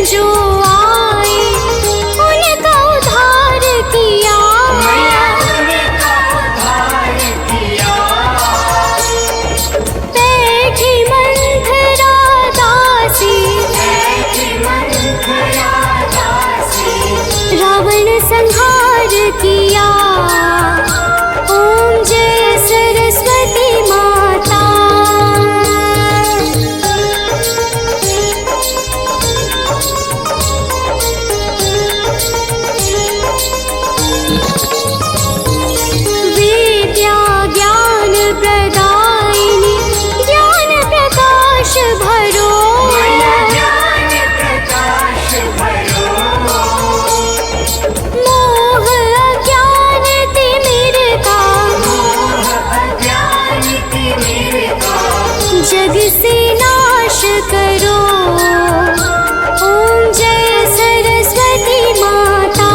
जो आए उनका उद्धार किया, उनका उद्धार किया। बैठी मंथरा दासी, बैठी मंथरा दासी, रावण संहार किया। ओम जय सरस्वती माता। विद्या ज्ञान प्रदायिनी, ज्ञान प्रकाश भरो, ज्ञान प्रकाश भरो। मोह अज्ञान तिमिरता, मोह अज्ञान तिमिरता, जग से नाश करो। ओम जय सरस्वती माता।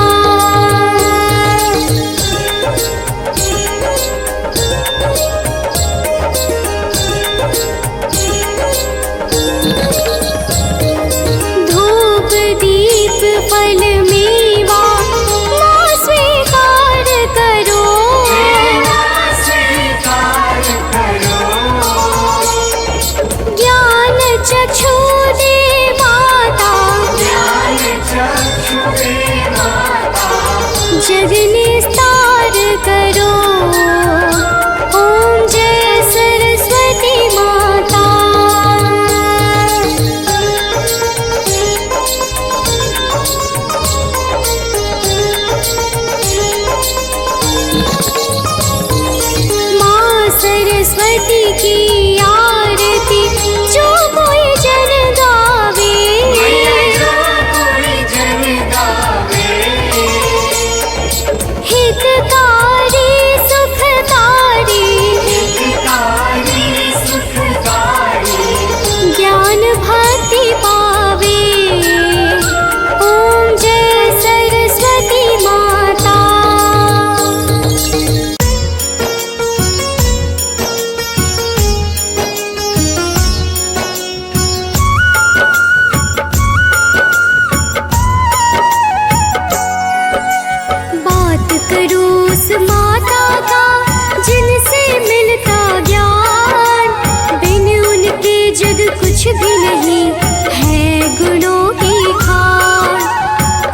धूप दीप फल मेवा माँ स्वीकार करो, स्वीकार करो। ज्ञान चक्षु दे माता, ज्ञान चक्षु दे माता, जग निस्तार करो। ओम जय सरस्वती माता। माँ सरस्वती की आरती जो कोई जन गावे, जो कोई जन गावे। हितकारी सुखकारी, हितकारी सुखकारी, ज्ञान भक्ति पावे। ओम जय सरस्वती माता। बात करो उस माता का जिनसे मिलता ज्ञान, बिन उनके जग कुछ भी नहीं है गुणों की खान।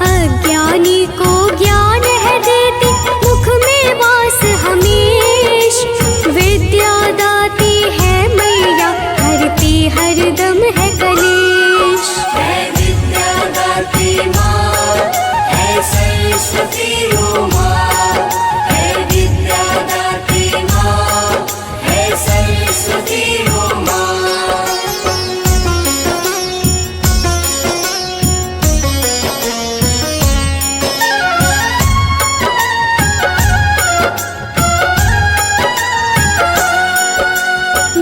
अज्ञानी को ज्ञान है देती, मुख में वास हमेश। विद्या दाती है मैया, हरती हरदम है कलेश। है विद्या दाती माँ, है सरस्वती ओ माँ। है विद्या दाती माँ, है सरस्वती ओ माँ।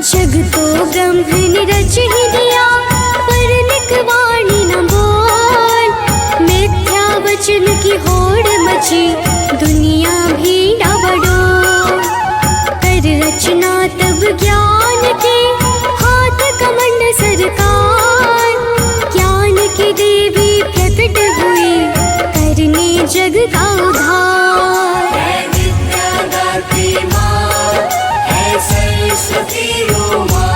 जग तो ब्रह्म ने रच ही दिया, पर निकवाणी न बोल। मिथ्या वचन की होड़ मची, दुनिया भी डावाडोल। कर रचना तब ज्ञान के, हाथ कमंड सरकार। ज्ञान की देवी प्रकट हुई, करने जग का उद्धार। है विद्या दाती माँ, है सरस्वती ओ माँ।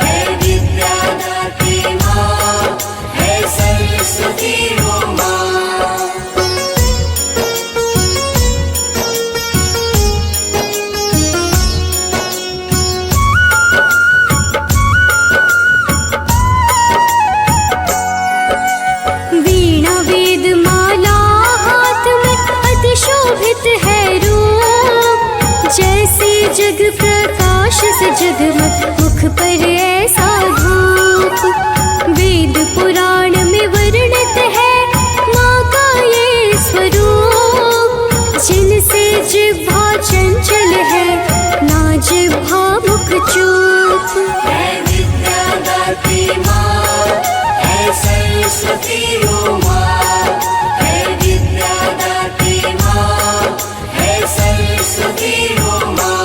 है विद्या दाती माँ, है सरस्वती ओ माँ। वीणा वेद माला हाथ में, अति शोभित है रूप। जैसे जग प्रकाश से जगमग, मुख पर ऐसा धूप। वेद पुराण में वर्णित है माँ का ये स्वरूप। जिनसे जिह्वा चंचल है, ना जिह्वा मुख चूप। है विद्या दाती माँ, है सरस्वती ओ माँ। है विद्या दाती माँ, है सरस्वती ओ माँ।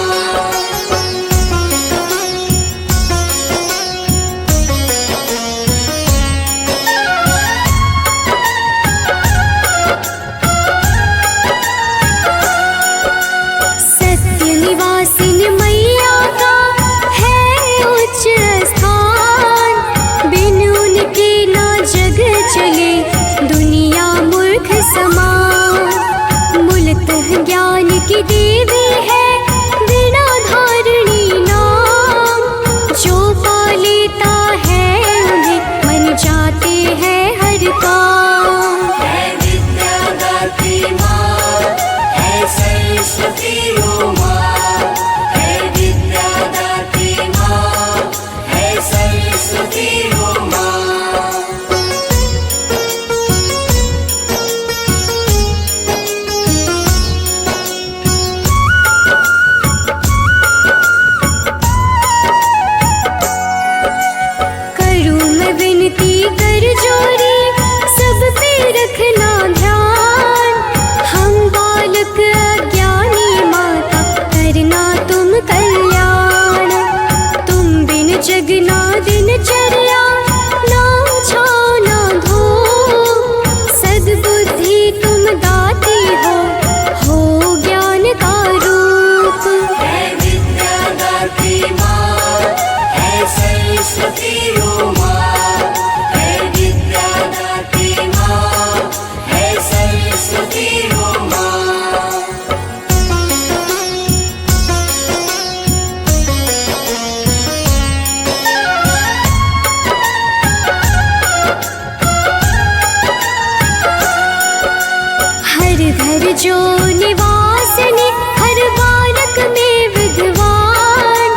जो निवासिनी, हर बालक में विद्वान,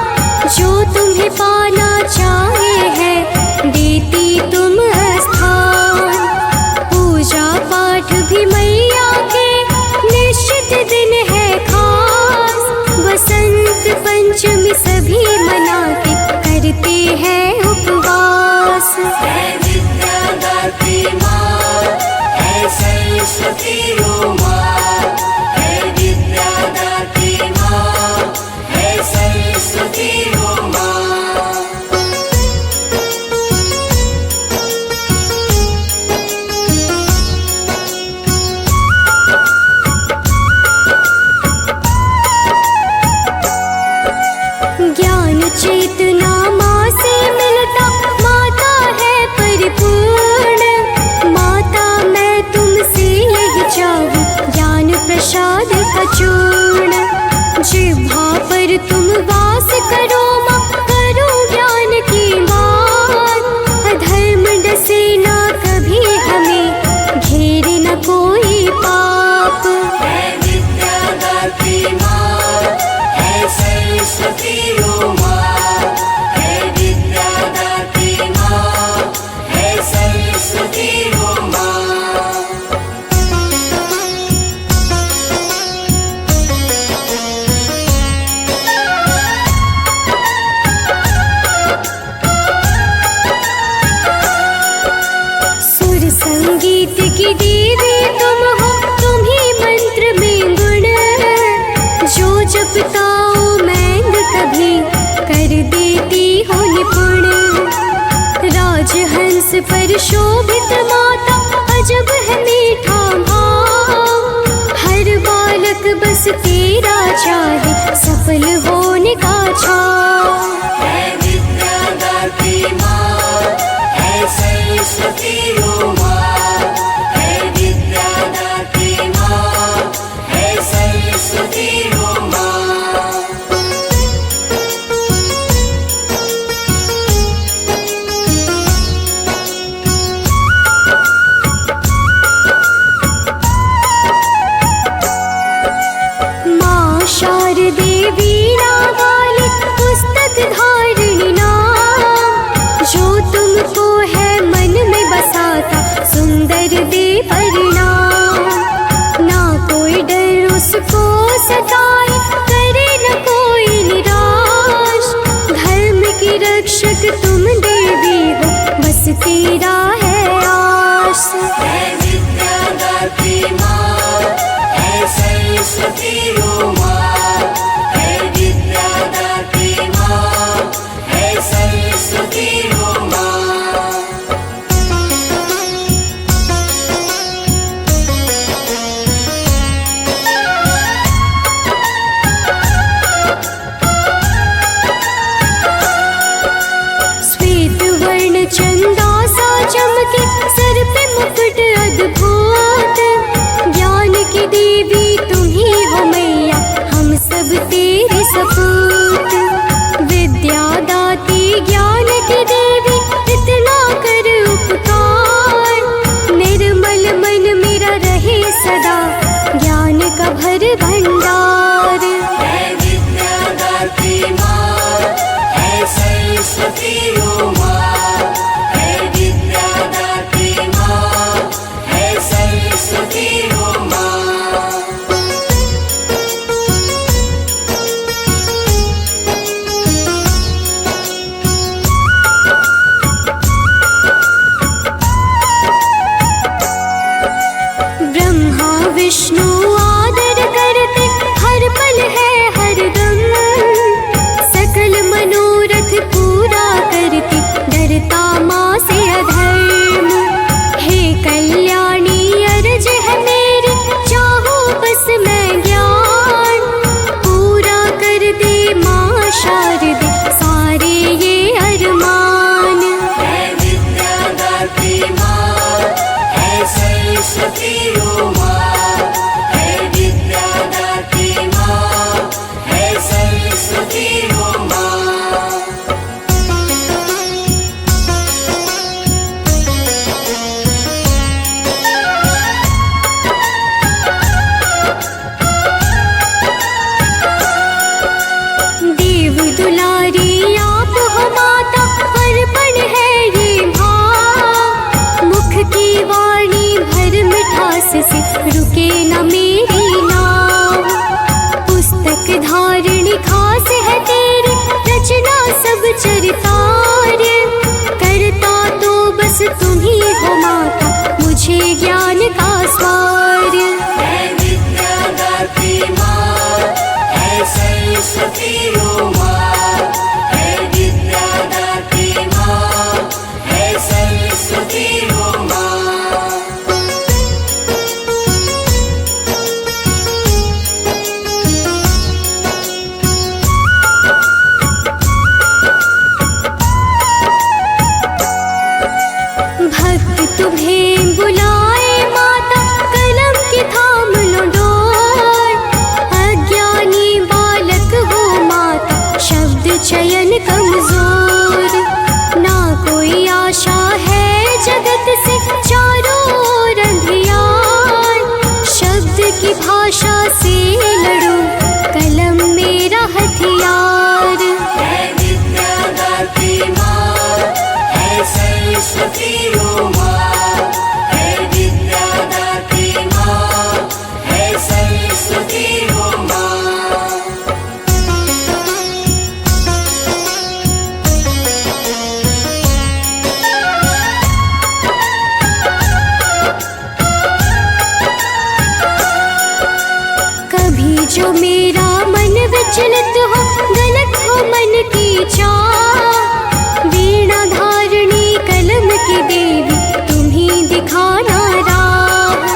जो तुम्हें पाना चाहे है देती तुम स्थान। पूजा पाठ भी मैया के निश्चित दिन है खास, बसंत पंचमी सभी मनाते करते हैं उपवास। है विद्या दात्री माँ, है सरस्वती ओ माँ, है विद्या दात्री माँ, है सरस्वती ओ माँ। ज्ञान चेतना माँ से मिलता, माता है परिपूर्ण। माता मैं तुमसे यही चाहूँ, ज्ञान प्रसाद का चूर्ण। जिह्वा पर तुम वास करो माँ, करो ज्ञान की बात। अधर्म डसे ना कभी हमें, घेरे न कोई पाप। है विद्या दात्री माँ, है सरस्वती ओ माँ, है विद्या दात्री माँ, है सरस्वती ओ माँ। सुर संगीत की देवी तुम हो, तुम ही मंत्र में गुण। जो जपता ओ मैंग कभी, कर देती हो निपुण। राजहंस पर शोभित माता, अजब है मीठा भाव। हर बालक बस तेरा चाहे, सफल होने का छाव। है विद्या दात्री माँ, है सरस्वती ओ माँ, है विद्या दात्री माँ, है सरस्वती ओ माँ। माँ शारदे वीणा वाली, पुस्तक धारिणी नाम। जो तुमको है मन में बसाता, सुंदर दे परिणाम। ना कोई डर उसको सताए, करे न कोई निराश। धर्म की रक्षक तुम देवी हो, बस तेरा है आस। है विद्या दात्री माँ, है सरस्वती ओ माँ, है विद्या दात्री माँ, है सरस्वती ओ माँ। श्वेत वर्ण चंदा सा चमके, सर पे मुकुट अद्भुत। ज्ञान की देवी तुम ही हो मैया, हम सब तेरे सपूत। विद्या दाती ज्ञान की देवी, इतना कर उपकार। निर्मल मन मेरा रहे सदा, ज्ञान का भर भंडार। है विद्या दात्री माँ, है सरस्वती ओ माँ, है विद्या दात्री माँ, है सरस्वती ओ माँ। ब्रह्मा विष्णु आदर करते, हर पल है हर दम। सकल मनोरथ पूरा करती, डरता माँ से अधर्म। हे कल्याणी अर्ज है मेरी, चाहो बस मैं ज्ञान। पूरा कर दे माँ शारदे, सारे ये अरमान। है विद्या दात्री माँ, है सरस्वती ओ माँ, है विद्या दात्री माँ, है सरस्वती ओ माँ। पास से रुके न मेरी नाव। पुस्तक धारणी खास है तेरी, रचना सब चरितार। करता तो बस तुम ही हो माता, मुझे ज्ञान का स्वार। है विद्यादात्री माँ, है सरस्वती ओ माँ। है विद्यादात्री माँ, है सरस्वती ओ माँ। भक्त तुम्हें बुलाए माता, कलम की थाम लो डोर। अज्ञानी बालक हो माता, शब्द चयन कमजोर। ना कोई आशा है जगत से, चारों ओर अंधियार। शब्द की भाषा से लड़ो, कलम मेरा हथियार। है विद्यादात्री माँ, है सरस्वती ओ माँ। है विद्यादात्री माँ, है सरस्वती ओ माँ। कभी जो मेरा मन विचलित हो, गलत हो मन की चाह। वीणा धारणी कलम की देवी, तुम ही दिखाना राह।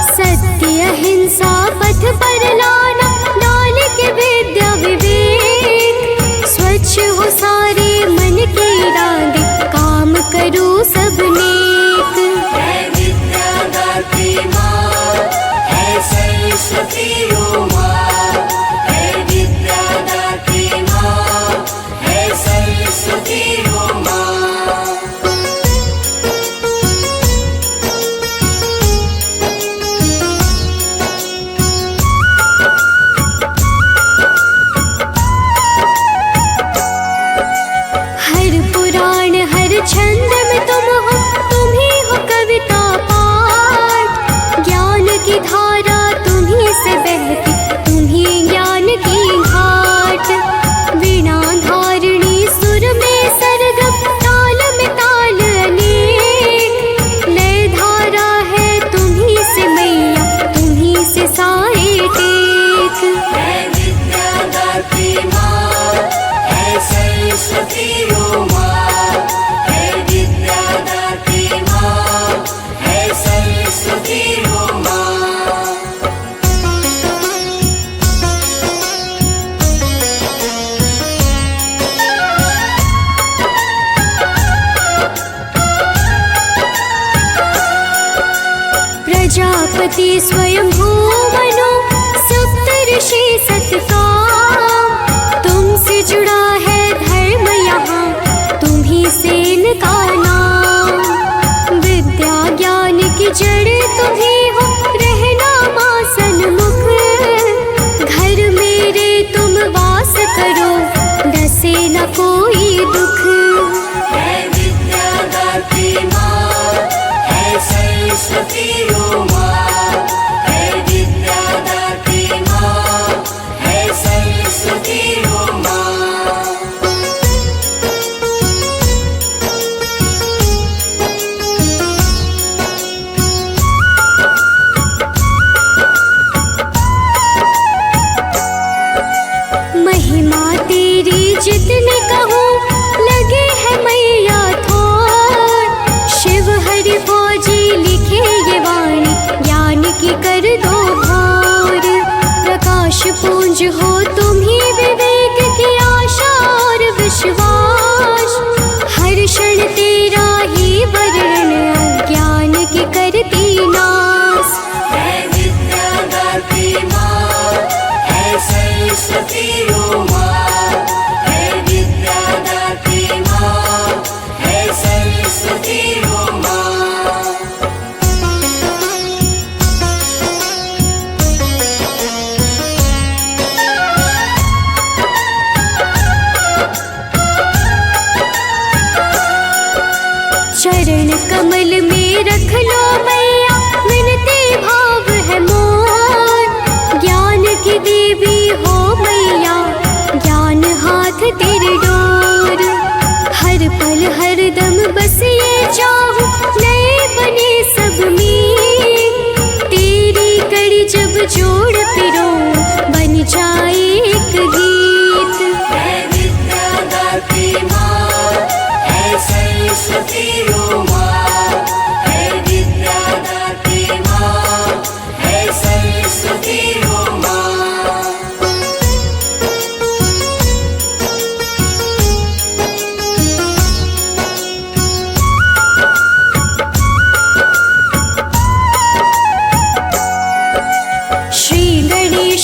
सत्य अहिंसा पथ पर लाना, डाल के विद्या विवेक। स्वच्छ हो सारे मन की राधे, काम करो सब नेक। है विद्यादात्री माँ, है सरस्वती ओ माँ। है विद्यादात्री माँ, है सरस्वती ओ माँ। हर पुराण हर छंद में तुम हो, तुम ही हो कविता पाठ। ज्ञान की धारा तुम ही से बहती, तुम ही ज्ञान की घाट। वीणा धारणी सुर में सरगम, ताल में ताल अनेक। लय धारा है तुम ही से मैया, तुम ही से साए टेक। है विद्यादात्री माँ, है सरस्वती ओ माँ। है विद्यादात्री माँ, है सरस्वती ओ माँ। प्रजापति स्वयं भूमनु, सप्तऋषि सतकाम। तुमसे जुड़ा है धर्म यहाँ, तुम ही से इनका नाम। विद्या ज्ञान की जड़ तुम ही हो, रहना माँ सन्मुख। घर मेरे तुम वास करो, डसे न कोई दुख। है विद्यादात्री माँ, है सरस्वती ओ माँ। है विद्यादात्री माँ, है सरस्वती ओ माँ। महिमा तेरी जितनी कहूँ, लगे है मैया थोर। शिव हरि फौजी लिखे ये वाणी,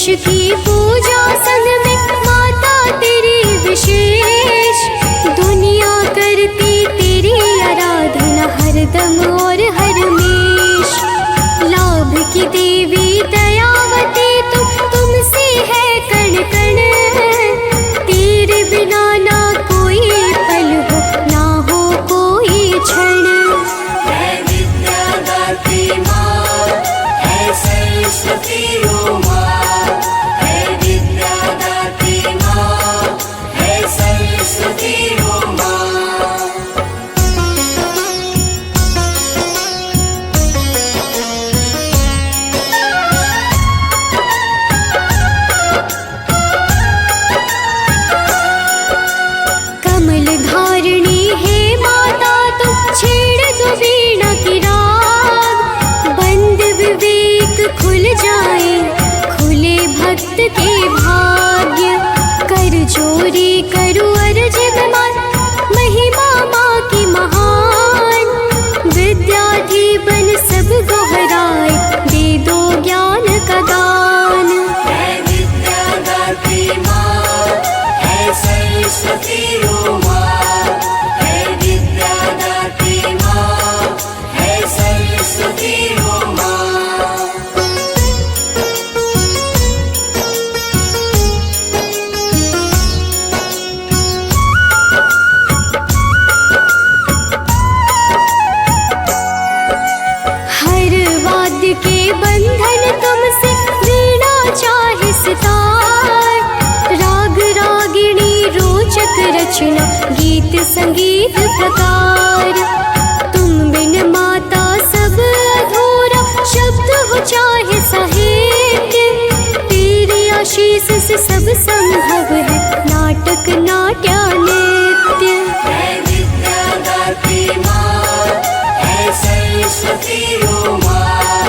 गणेश की पूजा संग में माता तेरी विशेष, दुनिया करती तेरी आराधना हरदम और हरमेश। लाभ की देवी दयावती तुमसे है कण कण, तेरे बिना ना कोई पल हो ना हो कोई क्षण। है विद्यादात्री माँ, है सरस्वती ओ माँ, है विद्यादात्री माँ, है सरस्वती ओ माँ। कमल धारिणी है माता तुम, छेड़ दो वीणा की राग, बंद विवेक खुल जाए खुले भक्त के भाग्य। कर जोरी करो अर्ज विमान, महिमा माँ की महान, विद्यार्थी बन सब दोहराए दे दो ज्ञान का दान। है विद्यादात्री माँ, है सरस्वती ओ माँ, है विद्यादात्री माँ, है सरस्वती ओ माँ। हर वाद्य के बंधन तुमसे, वीणा चाहे सितार, राग रागिणी रोचक रचना गीत संगीत प्रकार। तुम बिन माता सब अधूरा, शब्द हो चाहे साहित्य, तेरी आशीष से सब संभव है नाटक नाट्य नृत्य। है विद्यादात्री माँ, है सरस्वती ओ माँ,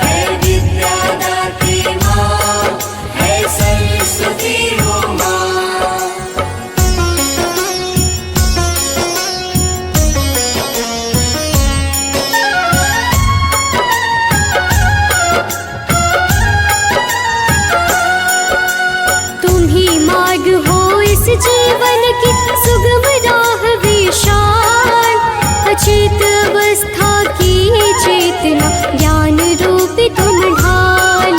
है विद्यादात्री माँ, है सरस्वती ओ माँ। तुम ही मार्ग हो इस जीवन की सुगम राह विशाल, अचेत अवस्था की चेतना ज्ञान रूपी तुम ढाल।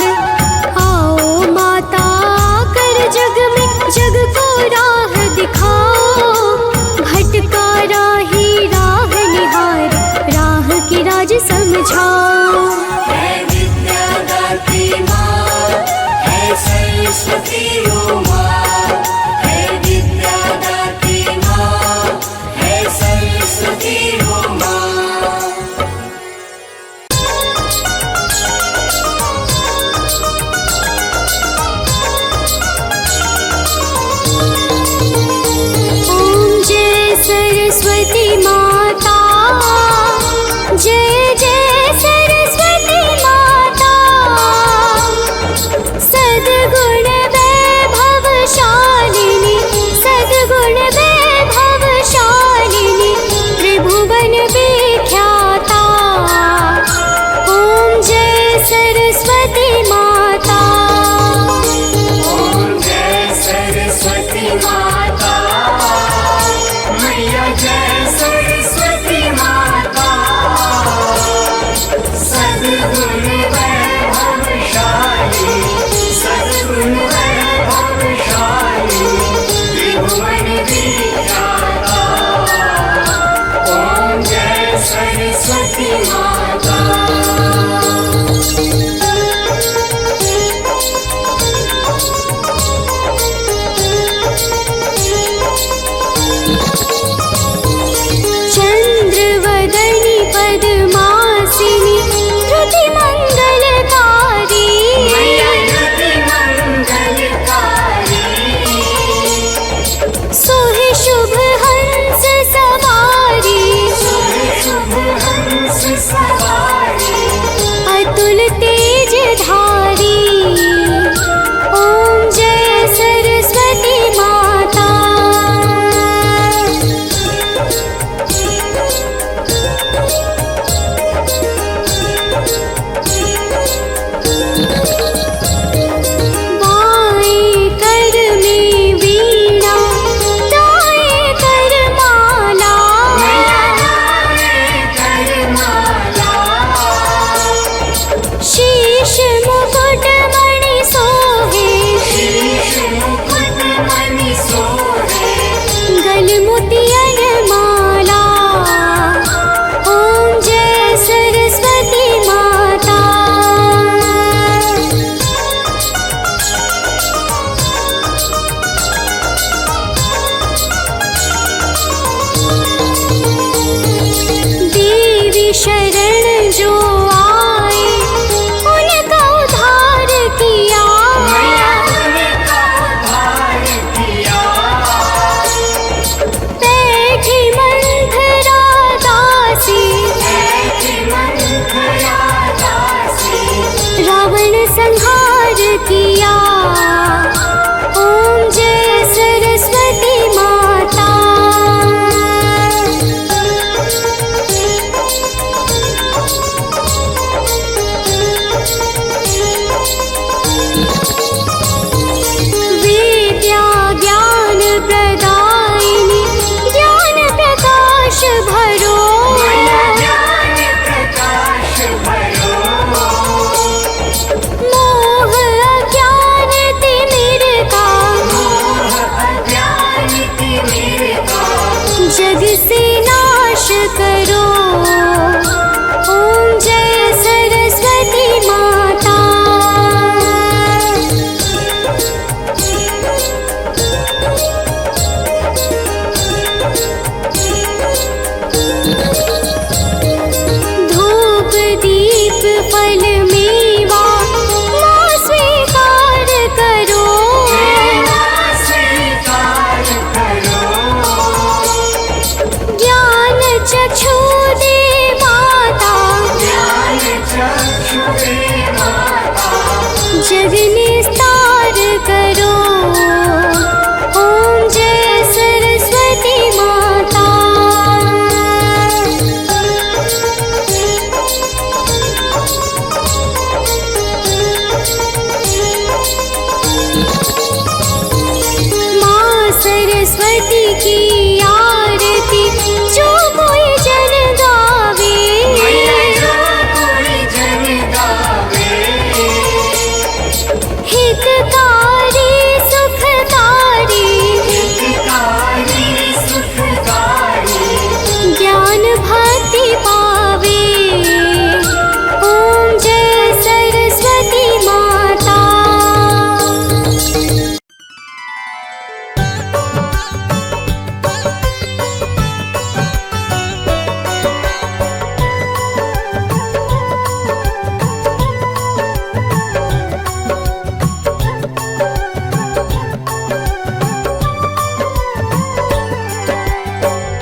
आओ माता कर जग में जग को राह दिखाओ, भटका राही राह निहार राह की राज समझाओ। है विद्यादात्री माँ, है सरस्वती ओ माँ, है विद्यादात्री माँ, है सरस्वती ओ माँ। ओम जय सरस्वती माता, जय जय सरस्वती माता। सद्गुण वैभवशालिनी, सद्गुण वैभवशालिनी, त्रिभुवन विख्याता। ओम जय सरस्वती माता। ओम जय सरस्वती माता, मैया जय सरस्वती माता। सद्गुण वैभवशाली, सद्गुण वैभवशाली, त्रिभुवन विख्याता। ओम जय सरस्वती माता। चंद्रवदनी पद्मासिनी, श्रुति मंगलकारी। मैया श्रुति मंगलकारी। सोहे शुभ हंस सवारी, शुभ हंस सवारी। अतुल तेज धारी। ओम जय सरस्वती माता। शीश मुकुट मणि सोहे, शीश मुकुट मणि सोहे, गल मोतियन माला, ओम जय सरस्वती माता। देवी शरण जो आए उनका उद्धार किया, मैया उनका उद्धार किया। बैठी मंथरा दासी, ऐसी मंथरा दासी, रावण संहार किया, ओम जय सरस्वती माता। विद्या ज्ञान प्रदायिनी, ज्ञान प्रकाश भरो, मैया ज्ञान प्रकाश भरो। मोह अज्ञान तिमिरता, मोह अज्ञान तिमिरता, जग से नाश करो, ओम जय सरस्वती माता। धूप दीप फल मेवा माँ स्वीकार करो, सेवा स्वीकार करो। ज्ञान चक्षु दे माता, ज्ञान चक्षु दे माता, जग निस्तार करो, ओम जय सरस्वती माता। माँ सरस्वती की आरती जो कोई जन गावे, मैया जो कोई जन गावे। हितकारी सुखकारी, हितकारी सुखकारी, ज्ञान भक्ति पावे, ओम जय सरस्वती माता।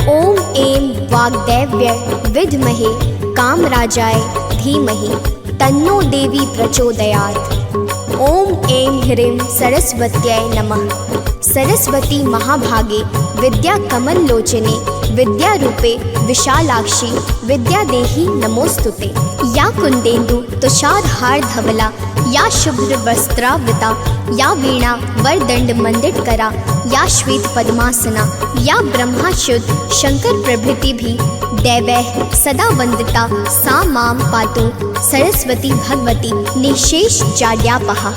ओम ऐं वाग्देव्य विद्महे कामराजाय धीमहि तन्नो देवी प्रचोदयात्। ओम ऐं ह्रीं सरस्वत्यै नमः। सरस्वती महाभागे विद्या कमल लोचने विद्यारूपे विशालाक्षी विद्यादेही नमोस्तुते। या कुंदेन्दु तुषारहार धवला, या शुभ्र वस्त्रावृता, या वीणा वरदंड मंडितकरा, या श्वेत पद्मासना, या ब्रह्माच्युत शंकर प्रभृति भी दैवैः सदा वंदिता सा मां पातु सरस्वती भगवती निशेष जाड्यापहा।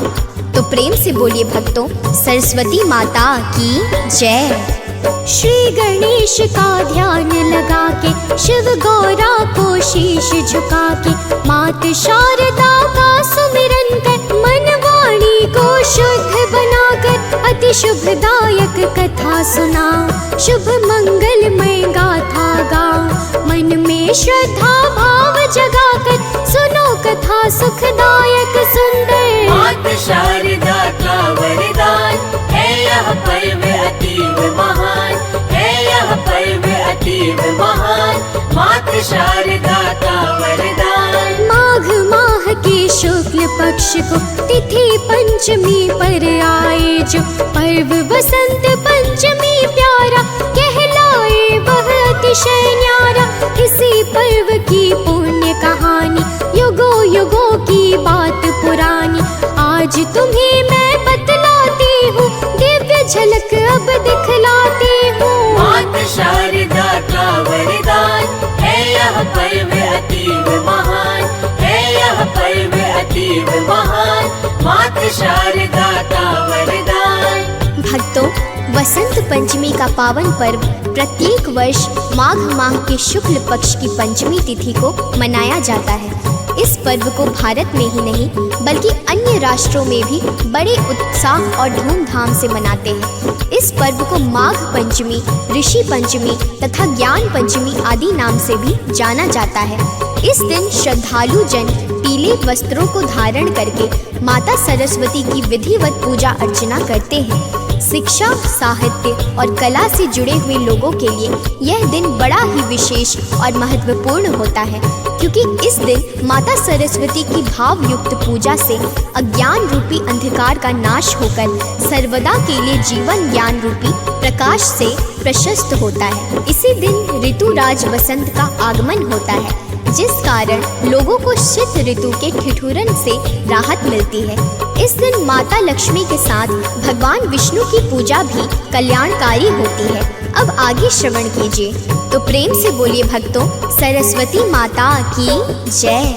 तो प्रेम से बोलिए भक्तों, सरस्वती माता की जय। श्री गणेश का ध्यान लगा के, शिव गौरा को शीश झुका के, मात शारदा का सुमिरन कर, मन वाणी को शुद्ध बनाकर, अति शुभदायक कथा सुनाओ, शुभ मंगलमय गाथा गाओ, मन में श्रद्धा भाव जगाकर, सुनो कथा सुखदायक सुंदर। मात शारदा का वरदान है, यह पर्व अतीव महान है, यह पर्व अतीव महान, मात शारदा का वरदान। माघ माह के शुक्ल पक्ष को तिथि पंचमी पर आए जो, पर्व बसंत पंचमी प्यारा, कहलाए वह अतिशय न्यारा। इसी पर्व की पुण्य कहानी, युगों युगों की बात पुरानी, आज तुम्हें मैं बतलाती हूँ, दिव्य झलक अब दिखलाती हूँ। मात शारदा का वरदान है, यह पर्व अतीव महान है, यह पर्व अतीव अतीव महान, मातृ शारदा का वरदान। भक्तों, वसंत पंचमी का पावन पर्व प्रत्येक वर्ष माघ माह के शुक्ल पक्ष की पंचमी तिथि को मनाया जाता है। इस पर्व को भारत में ही नहीं बल्कि अन्य राष्ट्रों में भी बड़े उत्साह और धूमधाम से मनाते हैं। इस पर्व को माघ पंचमी, ऋषि पंचमी तथा ज्ञान पंचमी आदि नाम से भी जाना जाता है। इस दिन श्रद्धालु जन पीले वस्त्रों को धारण करके माता सरस्वती की विधिवत पूजा अर्चना करते हैं। शिक्षा, साहित्य और कला से जुड़े हुए लोगों के लिए यह दिन बड़ा ही विशेष और महत्वपूर्ण होता है, क्योंकि इस दिन माता सरस्वती की भावयुक्त पूजा से अज्ञान रूपी अंधकार का नाश होकर सर्वदा के लिए जीवन ज्ञान रूपी प्रकाश से प्रशस्त होता है। इसी दिन ऋतुराज वसंत का आगमन होता है, जिस कारण लोगों को शीत ऋतु के ठिठुरन से राहत मिलती है। इस दिन माता लक्ष्मी के साथ भगवान विष्णु की पूजा भी कल्याणकारी होती है। अब आगे श्रवण कीजिए, तो प्रेम से बोलिए भक्तों, सरस्वती माता की जय।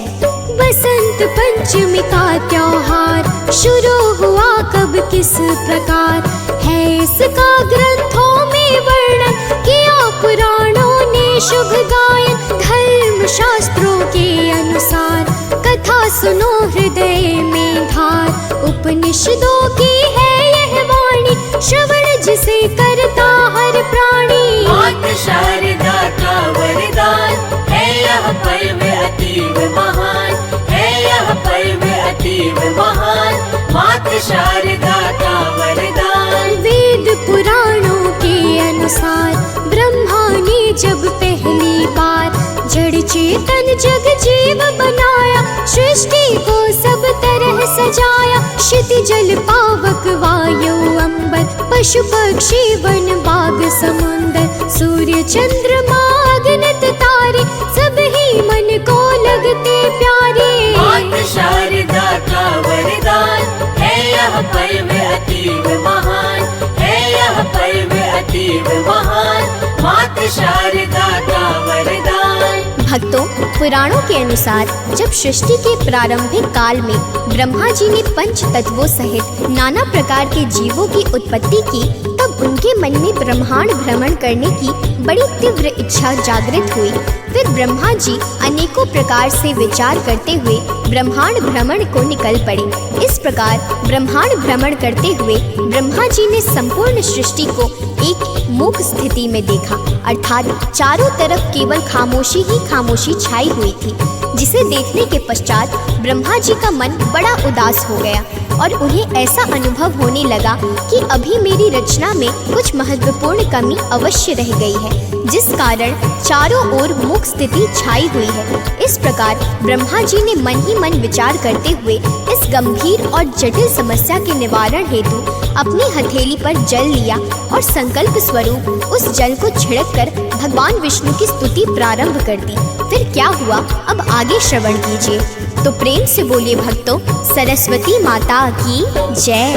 बसंत पंचमी का त्योहार शुरू हुआ कब किस प्रकार है, इसका ग्रंथों में वर्णन किया पुराणों ने शुभ गायन। धर्म शास्त्रों के अनुसार कथा सुनो हृदय में धार, उपनिषदों की है यह वाणी, श्रवण जिसे करता हर प्राणी। मातृ शारदा का वरदान है यह पर्व अतीव महान, है यह पर्व अतीव महान, मातृ शारदा का वरदान। वेद पुराणों के अनुसार ब्रह्मा ने जब पहली बार जड़ चेतन जग जीव बनाया, सृष्टि को सब तरह सजाया। क्षिति जल पावक वायु अंबर, पशु पक्षी वन बाग समुंदर, सूर्य चंद्रमा अगणित तारे, सब ही मन को लगते प्यारे। मातृ शारदा का वरदान है यह पर्व अतीव महान, है यह पर्व अतीव महान, मातृ शारदा का वरदान। भक्तों, पुराणों के अनुसार जब सृष्टि के प्रारंभिक काल में ब्रह्मा जी ने पंच तत्वों सहित नाना प्रकार के जीवों की उत्पत्ति की, तब उनके मन में ब्रह्मांड भ्रमण करने की बड़ी तीव्र इच्छा जागृत हुई। फिर ब्रह्मा जी अनेकों प्रकार से विचार करते हुए ब्रह्मांड भ्रमण को निकल पड़े। इस प्रकार ब्रह्मांड भ्रमण करते हुए ब्रह्मा जी ने संपूर्ण सृष्टि को एक मूक स्थिति में देखा, अर्थात चारों तरफ केवल खामोशी ही खामोशी छाई हुई थी, जिसे देखने के पश्चात ब्रह्मा जी का मन बड़ा उदास हो गया और उन्हें ऐसा अनुभव होने लगा कि अभी मेरी रचना में कुछ महत्वपूर्ण कमी अवश्य रह गई है, जिस कारण चारों ओर मूक स्थिति छाई हुई है। इस प्रकार ब्रह्मा जी ने मन ही मन विचार करते हुए इस गंभीर और जटिल समस्या के निवारण हेतु अपनी हथेली पर जल लिया और संकल्प स्वरूप उस जल को छिड़क कर भगवान विष्णु की स्तुति प्रारंभ कर दी। फिर क्या हुआ, अब आगे श्रवण कीजिए, तो प्रेम से बोलिए भक्तों, सरस्वती माता की जय।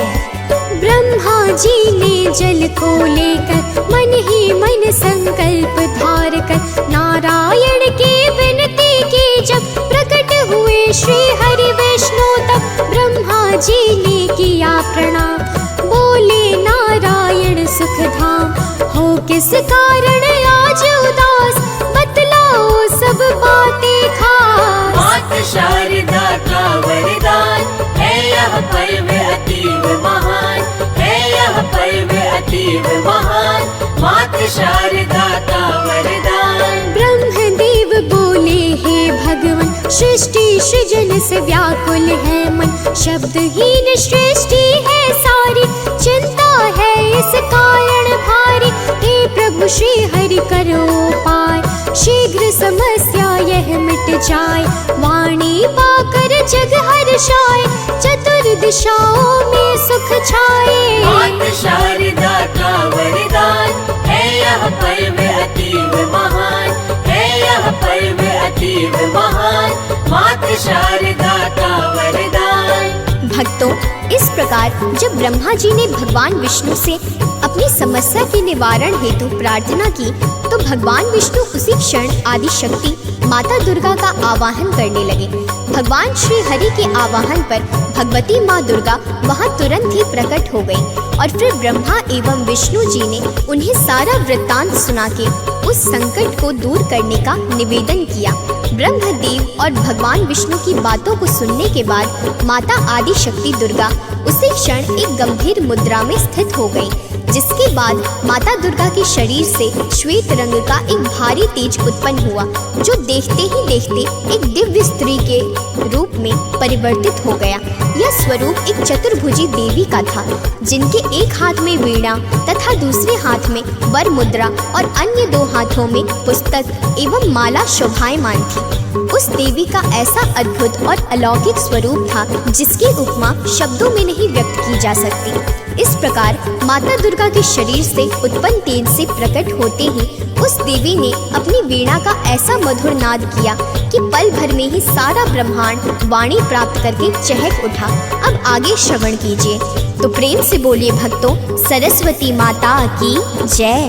ब्रह्मा जी ने जल को लेकर मन ही मन संकल्प धार कर नारायण की विनती की, जब प्रकट हुए श्री हरि विष्णु तब ब्रह्मा जी ने किया प्रणाम। बोले नारायण सुख धाम, हो किस कारण आज उदास, बतलाओ सब बातें खास। मातृ शारदा का वरदान है यह पर्व अतीव महान, है यह पर्व अतीव महान, मातृ शारदा का वरदान। ब्रह्मदेव बोले हे भगवान, सृष्टि सृजन से व्याकुल है मन, शब्दहीन सृष्टि है सारी, चिंता है इस कारण भारी। हे प्रभु श्री हरि करो उपाय, शीघ्र समस्या यह मिट जाए, वाणी पाकर जग हर्षाए, चतुर्दिशाओं में सुख छाए। मातृ शारदा का वरदान है यह पर्व अतीव महान, है यह पर्व अतीव महान, मातृ शारदा का वरदान। भक्तों, इस प्रकार जब ब्रह्मा जी ने भगवान विष्णु से अपनी समस्या के निवारण हेतु प्रार्थना की, तो भगवान विष्णु उसी क्षण आदि शक्ति माता दुर्गा का आवाहन करने लगे। भगवान श्री हरि के आवाहन पर भगवती माँ दुर्गा वहाँ तुरंत ही प्रकट हो गई और फिर ब्रह्मा एवं विष्णु जी ने उन्हें सारा वृत्तांत सुना के उस संकट को दूर करने का निवेदन किया। ब्रह्मदेव और भगवान विष्णु की बातों को सुनने के बाद माता आदि शक्ति दुर्गा उसी क्षण एक गंभीर मुद्रा में स्थित हो गई, जिसके बाद माता दुर्गा के शरीर से श्वेत रंग का एक भारी तेज उत्पन्न हुआ, जो देखते ही देखते एक दिव्य स्त्री के रूप में परिवर्तित हो गया। यह स्वरूप एक चतुर्भुजी देवी का था, जिनके एक हाथ में वीणा तथा दूसरे हाथ में वर मुद्रा और अन्य 2 हाथों में पुस्तक एवं माला शोभायमान थी। उस देवी का ऐसा अद्भुत और अलौकिक स्वरूप था, जिसकी उपमा शब्दों में नहीं व्यक्त की जा सकती। इस प्रकार माता दुर्गा के शरीर से उत्पन्न तेज से प्रकट होते ही उस देवी ने अपनी वीणा का ऐसा मधुर नाद किया कि पल भर में ही सारा ब्रह्मांड वाणी प्राप्त करके चहक उठा। अब आगे श्रवण कीजिए, तो प्रेम से बोलिए भक्तों, सरस्वती माता की जय।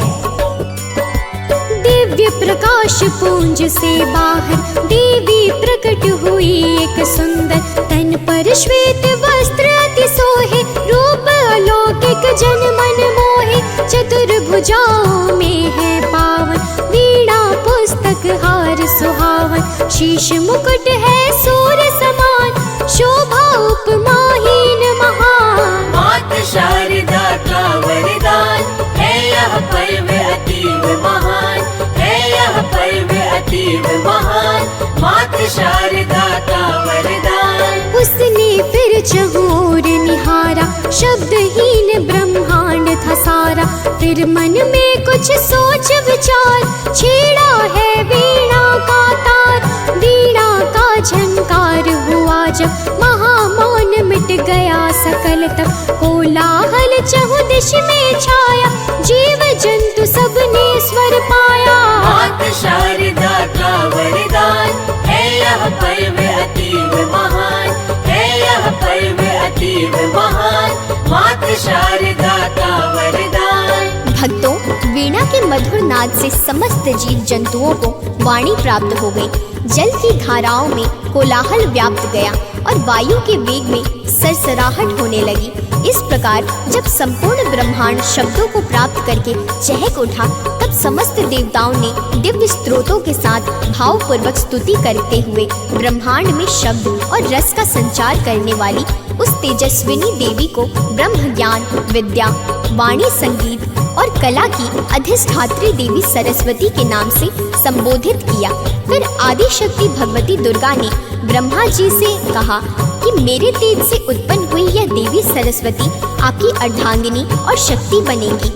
दिव्य प्रकाश पुंज से बाहर देवी प्रकट हुई एक सुंदर, तन पर श्वेत वस्त्र अति सोहे, रूप अलौकिक जन मन मोहे, चतुर्भुजाओं में है पावन, वीणा पुस्तक हार सुहावन, शीश मुकुट है सूर्य समान, शोभा उपमाहीन महान। मात शारदा का वरदान है यह पर्व अतीव महान, है यह पर्व अतीव महान, मात शारदा का वरदान। उसने फिर चहुर निहारा, शब्दहीन ब्रह्मांड था सारा, फिर मन में कुछ सोच विचार, छेड़ा है वीणा का तार, वीणा का झंकार हुआ जब, महामौन मिट गया सकल तब, कोलाहल चहुदिश में छाया, जीव जंतु सबने स्वर पाया। मात शारदा का वरदान है यह पर्व अतीव महान, है यह पर्व अतीव महान, मात शारदा का वरदान। भक्तों, वीणा के मधुर नाद से समस्त जीव जंतुओं को वाणी प्राप्त हो गई। जल की धाराओं में कोलाहल व्याप्त गया और वायु के वेग में सरसराहट होने लगी। इस प्रकार जब संपूर्ण ब्रह्मांड शब्दों को प्राप्त करके चहक उठा, तब समस्त देवताओं ने दिव्य स्तोत्रों के साथ भावपूर्वक स्तुति करते हुए ब्रह्मांड में शब्द और रस का संचार करने वाली उस तेजस्विनी देवी को ब्रह्म ज्ञान, विद्या, वाणी, संगीत और कला की अधिष्ठात्री देवी सरस्वती के नाम से संबोधित किया। फिर आदि शक्ति भगवती दुर्गा ने ब्रह्मा जी से कहा कि मेरे तेज से उत्पन्न हुई यह देवी सरस्वती आपकी अर्धांगिनी और शक्ति बनेगी।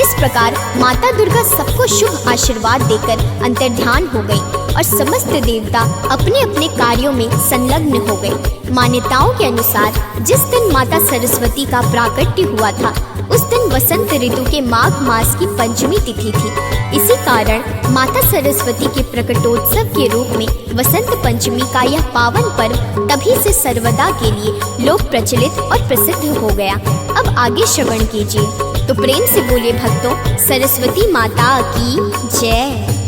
इस प्रकार माता दुर्गा सबको शुभ आशीर्वाद देकर अंतर्ध्यान हो गई और समस्त देवता अपने अपने कार्यों में संलग्न हो गए। मान्यताओं के अनुसार जिस दिन माता सरस्वती का प्राकट्य हुआ था, उस दिन वसंत ऋतु के माघ मास की पंचमी तिथि थी। इसी कारण माता सरस्वती के प्रकटोत्सव के रूप में वसंत पंचमी का यह पावन पर्व तभी से सर्वदा के लिए लोक प्रचलित और प्रसिद्ध हो गया। अब आगे श्रवण कीजिए, तो प्रेम से बोलिए भक्तों, सरस्वती माता की जय।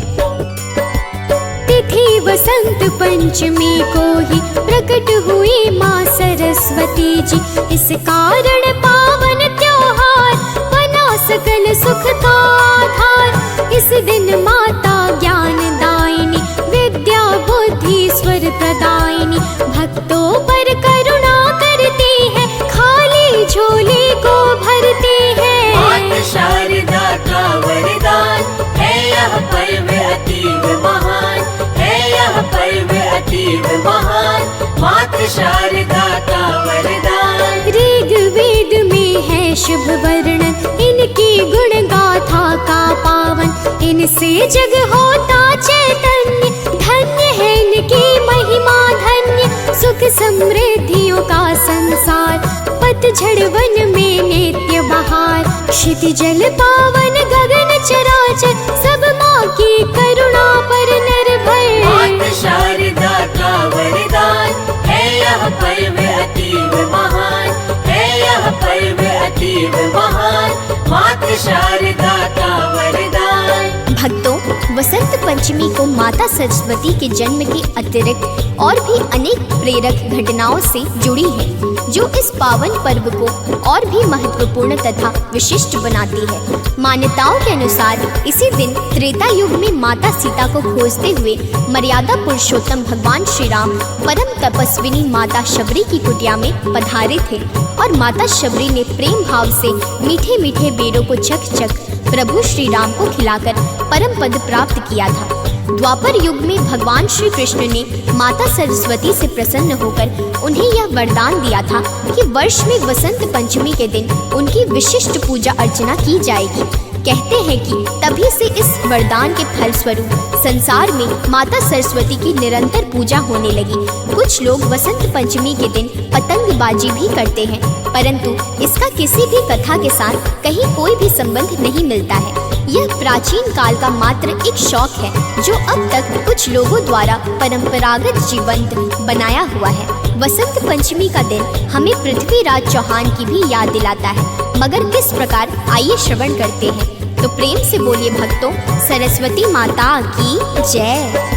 तिथि वसंत पंचमी को ही प्रकट हुई माँ सरस्वती जी, इस कारण पावन त्योहार बना सकल सुख का आधार। इस दिन माता ज्ञान दायिनी, विद्या बुद्धि स्वर प्रदायिनी, भक्तों पर करुणा करती है, खाली झोली को भरती है। मात शारदा का वरदान है यह पर्व अतीव महान, है यह पर्व अतीव महान, मात शारदा का वरदान। ऋग्वेद में है शुभ वर्णन, इनकी गुण गाथा का पावन, इनसे जग होता चैतन्य, धन्य है इनकी महिमा धन्य, सुख समृद्धियों का संसार, पतझड़ वन में नित्य बहार, क्षितिज जल पावन गगन चराचर, सब माँ की करुणा पर निर्भर। मात शारदा का वरदान है यह पर्व अतीव महान, है यह पर्व अतीव महान, मात शारदा का वरदान। भक्तों, वसंत पंचमी को माता सरस्वती के जन्म के अतिरिक्त और भी अनेक प्रेरक घटनाओं से जुड़ी है, जो इस पावन पर्व को और भी महत्वपूर्ण तथा विशिष्ट बनाती है। मान्यताओं के अनुसार इसी दिन त्रेता युग में माता सीता को खोजते हुए मर्यादा पुरुषोत्तम भगवान श्री राम परम तपस्विनी माता शबरी की कुटिया में पधारे थे और माता शबरी ने प्रेम भाव से मीठे मीठे बेरों को चख चख प्रभु श्री राम को खिलाकर परम पद प्राप्त किया था। द्वापर युग में भगवान श्री कृष्ण ने माता सरस्वती से प्रसन्न होकर उन्हें यह वरदान दिया था कि वर्ष में वसंत पंचमी के दिन उनकी विशिष्ट पूजा अर्चना की जाएगी। कहते हैं कि तभी से इस वरदान के फलस्वरूप संसार में माता सरस्वती की निरंतर पूजा होने लगी। कुछ लोग वसंत पंचमी के दिन पतंगबाजी भी करते हैं, परंतु इसका किसी भी कथा के साथ कहीं कोई भी संबंध नहीं मिलता है। यह प्राचीन काल का मात्र एक शौक है जो अब तक कुछ लोगों द्वारा परंपरागत जीवंत बनाया हुआ है। वसंत पंचमी का दिन हमें पृथ्वीराज चौहान की भी याद दिलाता है, मगर किस प्रकार आइए श्रवण करते हैं। तो प्रेम से बोलिए भक्तों, सरस्वती माता की जय।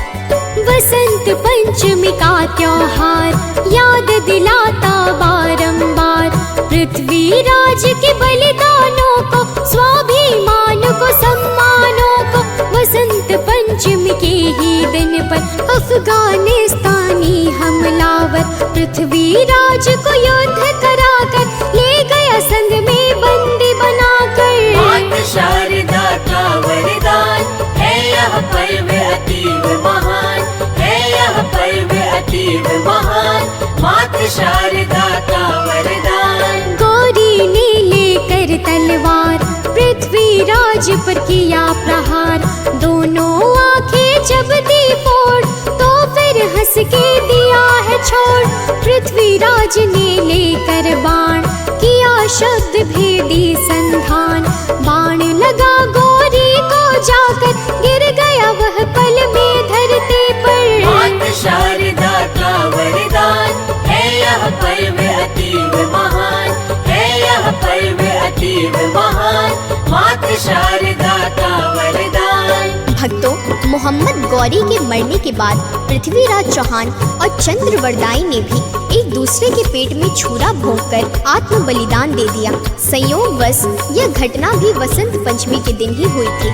वसंत पंचमी का त्योहार याद दिलाता बारंबार पृथ्वीराज के बलिदानों को, स्वाभिमान को, सम्मानों को। वसंत पंचमी के ही दिन पर अफगानिस्तानी हमलावर पृथ्वीराज को युद्ध कराकर ले गया संग में बंदी बनाकर। माता शारदा का वरदान है यह पर्व अतीव महान, है यह पर्व अतीव महान। माता शारदा का वरदान। गौरी ने लेकर तलवार पृथ्वीराज पर किया प्रहार, दोनों आंखें जब दी फोड़ तो फिर हंस के दिया है छोड़। पृथ्वीराज ने लेकर बाण किया शब्द भेदी संधान, बाण लगा गौरी को जाकर गिर गया वह पल में धरती पर। माता शारदा का वरदान है यह पर्व अतीव महान, है यह पर्व अतीव महान। माता शारदा का वरदान। भक्तों, मोहम्मद गौरी के मरने के बाद पृथ्वीराज चौहान और चंद्रवरदाई ने भी एक दूसरे के पेट में छुरा भोंककर आत्म बलिदान दे दिया। संयोगवश यह घटना भी वसंत पंचमी के दिन ही हुई थी।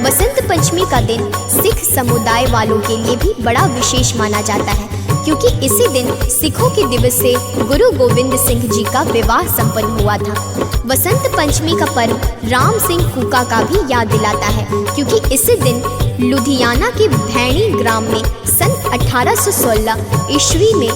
वसंत पंचमी का दिन सिख समुदाय वालों के लिए भी बड़ा विशेष माना जाता है, क्योंकि इसी दिन सिखों के दिवस से गुरु गोविंद सिंह जी का विवाह संपन्न हुआ था। वसंत पंचमी का पर्व राम सिंह कूका का भी याद दिलाता है, क्योंकि इसी दिन लुधियाना के भैणी ग्राम में सन 1816 ईस्वी में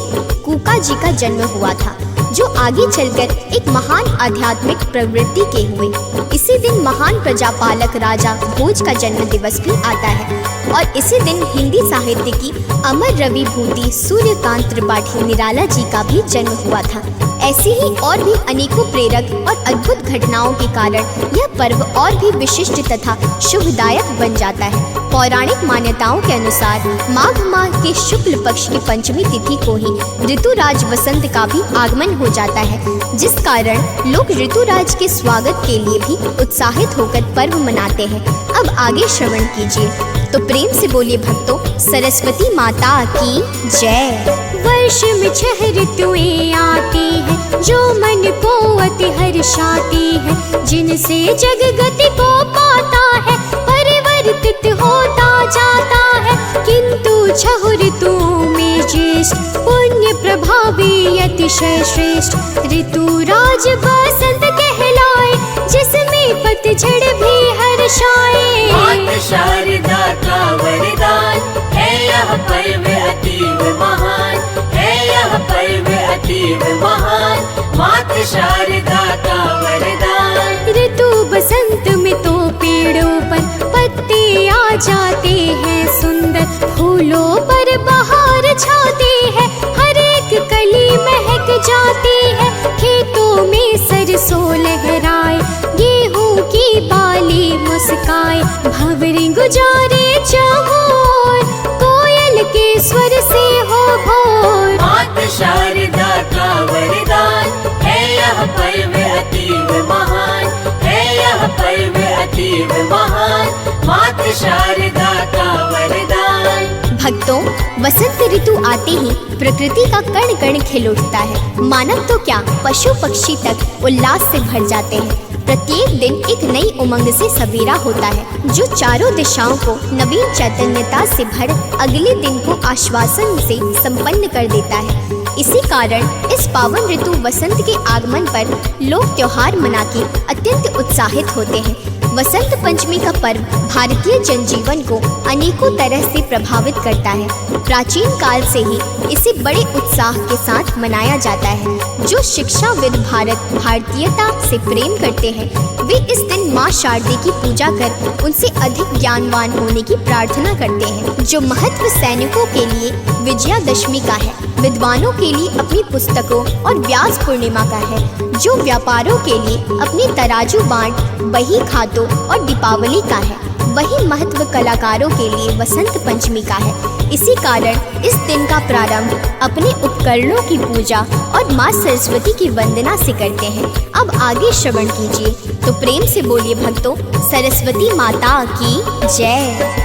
कूका जी का जन्म हुआ था, जो आगे चलकर एक महान आध्यात्मिक प्रवृत्ति के हुए। इसी दिन महान प्रजापालक राजा भोज का जन्म दिवस भी आता है और इसी दिन हिंदी साहित्य की अमर रवि भूति सूर्यकांत त्रिपाठी निराला जी का भी जन्म हुआ था। ऐसी ही और भी अनेकों प्रेरक और अद्भुत घटनाओं के कारण यह पर्व और भी विशिष्ट तथा शुभदायक बन जाता है। पौराणिक मान्यताओं के अनुसार माघ माह के शुक्ल पक्ष की पंचमी तिथि को ही ऋतुराज वसंत का भी आगमन हो जाता है, जिस कारण लोग ऋतुराज के स्वागत के लिए भी उत्साहित होकर पर्व मनाते हैं। अब आगे श्रवण कीजिए, तो प्रेम से बोलिए भक्तों, सरस्वती माता की जय। वर्ष में 6 ऋतुएं आती है जो मन को अति हर्षाती है, जिनसे जग गति को पाता है, परिवर्तित होता जाता है। किंतु 6 ऋतुओं में ज्येष्ठ पुण्य प्रभावी अतिशय श्रेष्ठ ऋतुराज वसंत कहलाए, जिसमें पतझड़ भी हर्षाए। माता शारदा का वरदान है यह पर्व अतीव महान, है यह पर्व अतीव महान। माता शारदा का वरदान। ऋतु बसंत में तो पेड़ों पर पत्ते आ जाते हैं सुंदर, फूलों पर बहार छाती है, हर एक कली महक जाती है। खेतों में सरसों लहराए, गेहूं की बाली मुस्काए, भंवरे गुजारे चाहोर, कोयल के स्वर से हो भोर। माता शारदा का वरदान है यह पर्व अतीव महान, है यह पर्व अतीव महान, मातृ शारदा का वरदान। भक्तों, वसंत ऋतु आते ही प्रकृति का कण कण खिल उठता है। मानव तो क्या, पशु पक्षी तक उल्लास से भर जाते हैं। प्रत्येक दिन एक नई उमंग से सवेरा होता है, जो चारों दिशाओं को नवीन चैतन्यता से भर अगले दिन को आश्वासन से संपन्न कर देता है। इसी कारण इस पावन ऋतु वसंत के आगमन पर लोग त्योहार मना के अत्यंत उत्साहित होते हैं। वसंत पंचमी का पर्व भारतीय जनजीवन को अनेकों तरह से प्रभावित करता है। प्राचीन काल से ही इसे बड़े उत्साह के साथ मनाया जाता है। जो शिक्षाविद भारतीयता से प्रेम करते हैं, वे इस दिन माँ शारदे की पूजा कर उनसे अधिक ज्ञानवान होने की प्रार्थना करते हैं। जो महत्व सैनिकों के लिए विजयादशमी का है, विद्वानों के लिए अपनी पुस्तकों और व्यास पूर्णिमा का है। जो व्यापारों के लिए अपने तराजू बांट, बही खातों और दीपावली का है, वही महत्व कलाकारों के लिए वसंत पंचमी का है। इसी कारण इस दिन का प्रारंभ अपने उपकरणों की पूजा और माँ सरस्वती की वंदना से करते हैं। अब आगे श्रवण कीजिए, तो प्रेम से बोलिए भक्तों, सरस्वती माता की जय।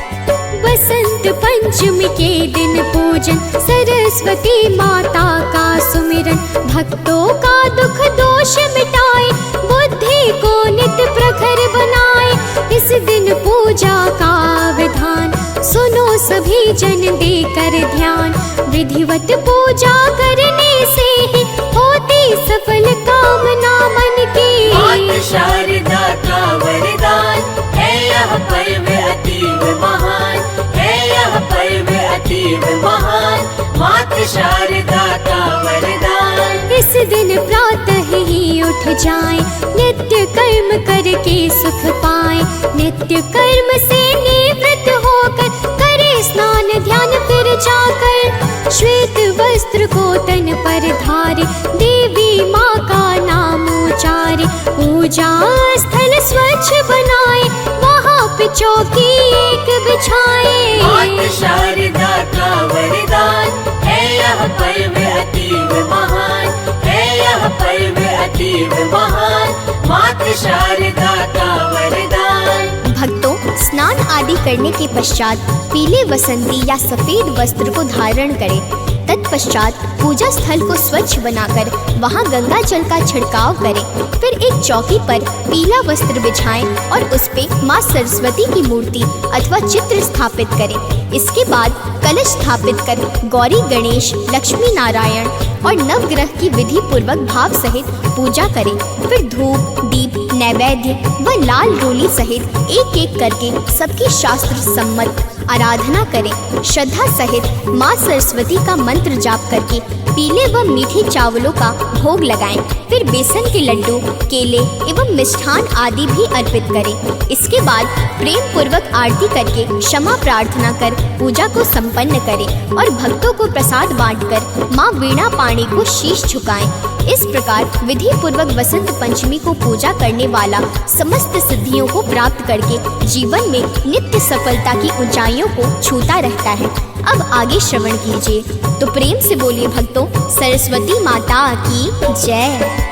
वसंत पंचमी के दिन पूजन, सरस्वती माता का सुमिरन। भक्तों का दुख दोष मिटाए, बुद्धि को नित्य प्रखर बनाए। इस दिन पूजा का विधान, सुनो सभी जन देकर ध्यान। विधिवत पूजा करने से ही होती सफल कामना मन की। मातृ शारदा का वरदान है यह पर्व अतीव महान, है यह पर्व अतीव महान, मातृ शारदा का वरदान। इस दिन प्रातः ही उठ जाएं, नित्य कर्म करके सुख पाएं। नित्य कर्म से निवृत्त होकर करे स्नान ध्यान, फिर जाकर श्वेत वस्त्र को तन पर धारे। देवी माँ का नाम उचारे, पूजा स्थल स्वच्छ बनाए। वहाँ पे चौकी एक बिछाए। मातृ शारदा का वरदान है यह पर्व अतीव महान, है यह पर्व अतीव महान, मातृ शारदा का वरदान। भक्तों, स्नान आदि करने के पश्चात पीले वसंती या सफेद वस्त्र को धारण करें। तत्पश्चात पूजा स्थल को स्वच्छ बनाकर वहां गंगा जल का छिड़काव करें। फिर एक चौकी पर पीला वस्त्र बिछाएं और उस पे माँ सरस्वती की मूर्ति अथवा चित्र स्थापित करें। इसके बाद कलश स्थापित कर गौरी, गणेश, लक्ष्मी नारायण और नवग्रह की विधि पूर्वक भाव सहित पूजा करें। फिर धूप, दीप, नैवेद्य व लाल रोली सहित एक एक करके सबकी शास्त्र सम्मत आराधना करें। श्रद्धा सहित माँ सरस्वती का मंत्र जाप करके पीले व मीठे चावलों का भोग लगाएं। फिर बेसन के लड्डू, केले एवं मिष्ठान आदि भी अर्पित करें। इसके बाद प्रेम पूर्वक आरती करके क्षमा प्रार्थना कर पूजा को संपन्न करें और भक्तों को प्रसाद बांटकर माँ वीणा पाणी को शीश झुकाएं। इस प्रकार विधि पूर्वक वसंत पंचमी को पूजा करने वाला समस्त सिद्धियों को प्राप्त करके जीवन में नित्य सफलता की ऊंचाइयों को छूता रहता है। अब आगे श्रवण कीजिए, तो प्रेम से बोलिए भक्तों, सरस्वती माता की जय।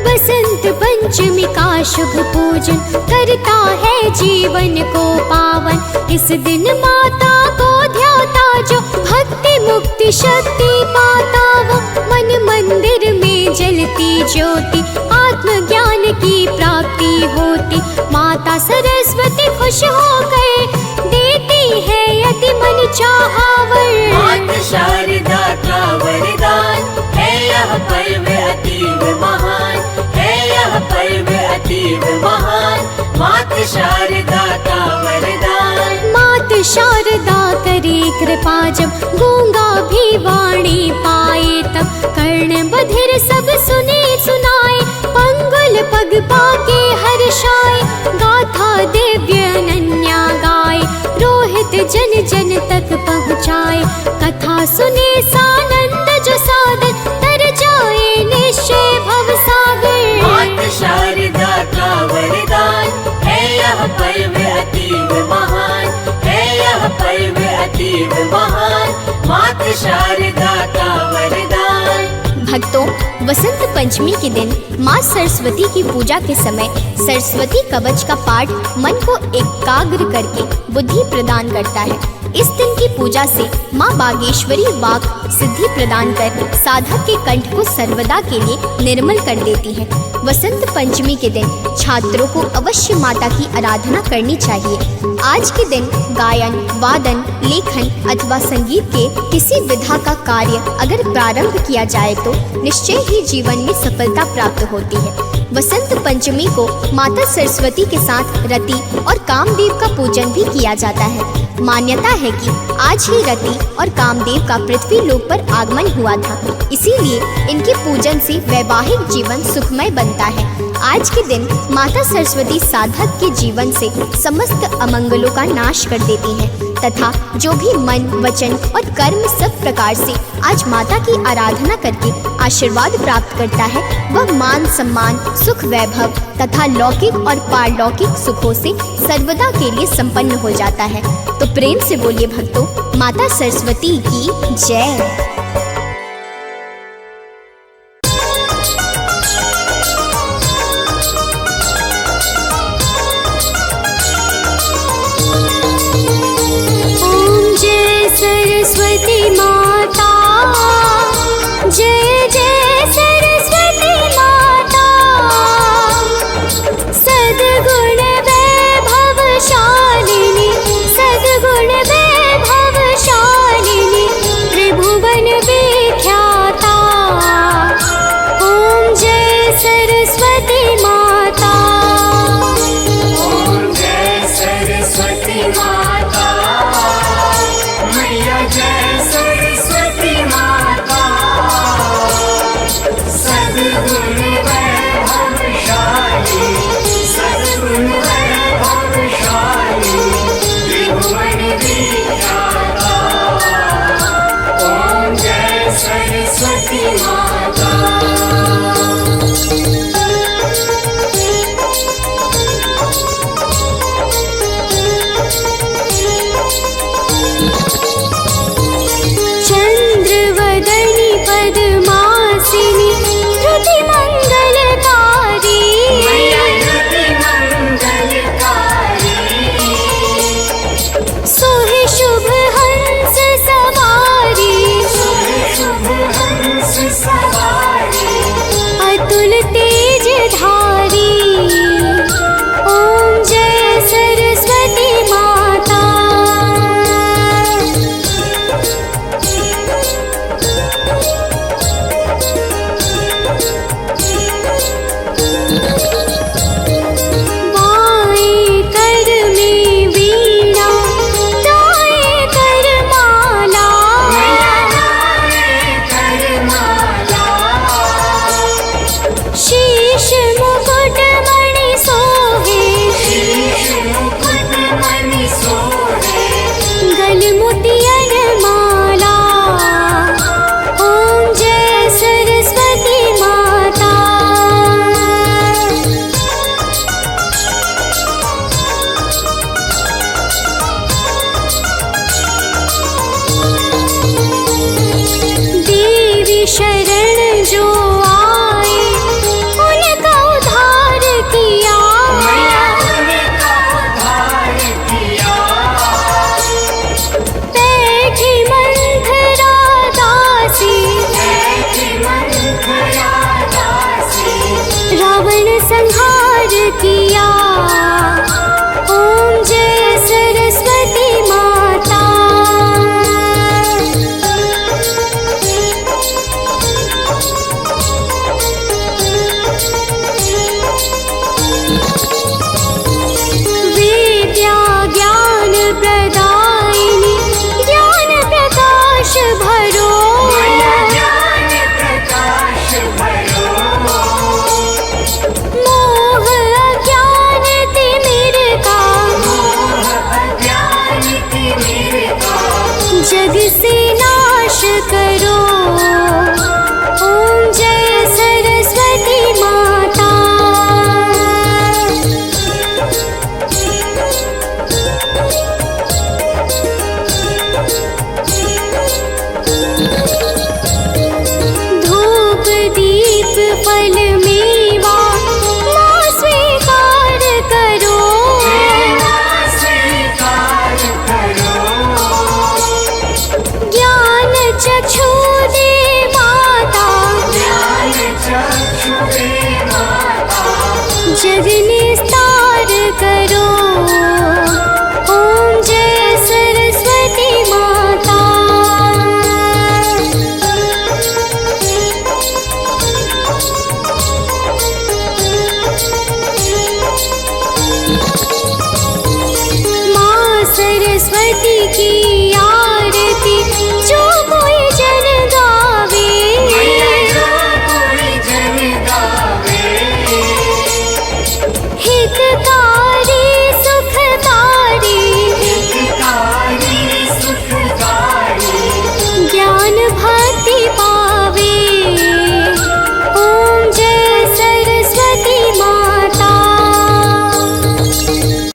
वसंत पंचमी का शुभ पूजन करता है जीवन को पावन। इस दिन माता को ध्याता जो भक्ति मुक्ति शक्ति पाता, वो मन मंदिर में जलती ज्योति आत्मज्ञान की प्राप्ति होती। माता सरस्वती खुश होकर देती है अति मन चाहावर। मातृ शारदा का वरदान है यह पर्व अतीव महान, है यह पर्व अतीव महान, मातृ शारदा का वरदान। मातृ शारदा करे कृपा जब गूंगा भी वाणी पाए, तब कर्ण बधिर सब सुने सुनाए। पंगुल पग पाके हर्षाए, गाथा दिव्य अनन्या गाए। रोहित जन जन तक पहुँचाए, कथा सुने सानंद जो सादर तर जाए निश्चय भव सागर। मातृ शारदा का वरदान है यह पर्व अतीव महान, है यह पर्व अतीव महान, मातृ शारदा का वरदान। भक्तों, वसंत पंचमी के दिन माँ सरस्वती की पूजा के समय सरस्वती कवच का पाठ मन को एकाग्र करके बुद्धि प्रदान करता है। इस दिन की पूजा से माँ बागेश्वरी वाक सिद्धि प्रदान कर साधक के कंठ को सर्वदा के लिए निर्मल कर देती है। वसंत पंचमी के दिन छात्रों को अवश्य माता की आराधना करनी चाहिए। आज के दिन गायन, वादन, लेखन अथवा संगीत के किसी विधा का कार्य अगर प्रारंभ किया जाए तो निश्चय ही जीवन में सफलता प्राप्त होती है। वसंत पंचमी को माता सरस्वती के साथ रति और कामदेव का पूजन भी किया जाता है। मान्यता है कि आज ही रति और कामदेव का पृथ्वी लोक पर आगमन हुआ था, इसीलिए इनके पूजन से वैवाहिक जीवन सुखमय बनता है। आज के दिन माता सरस्वती साधक के जीवन से समस्त अमंगलों का नाश कर देती हैं तथा जो भी मन, वचन और कर्म सब प्रकार से आज माता की आराधना करके आशीर्वाद प्राप्त करता है, वह मान सम्मान, सुख, वैभव तथा लौकिक और पारलौकिक सुखों से सर्वदा के लिए संपन्न हो जाता है। तो प्रेम से बोलिए भक्तों, माता सरस्वती की जय। सरस्वती माता, जय जय सरस्वती माता, सद्गुण वैभवशालिनी, सद्गुण वैभवशालिनी, त्रिभुवन विख्याता। ओम जय सरस्वती माता, ओम जय सरस्वती माता, मैया जय सरस्वती माता, सद्गुण वैभवशाली, सद्गुण वैभवशाली, त्रिभुवन विख्याता। ओम जय सरस्वती माता। चंद्रवदनी पद्मासिनी, धृति मंगलकारी, धृति मंगलकारी, सोहे शुभ हंस सवारी, शुभ हंस सवारी, अतुल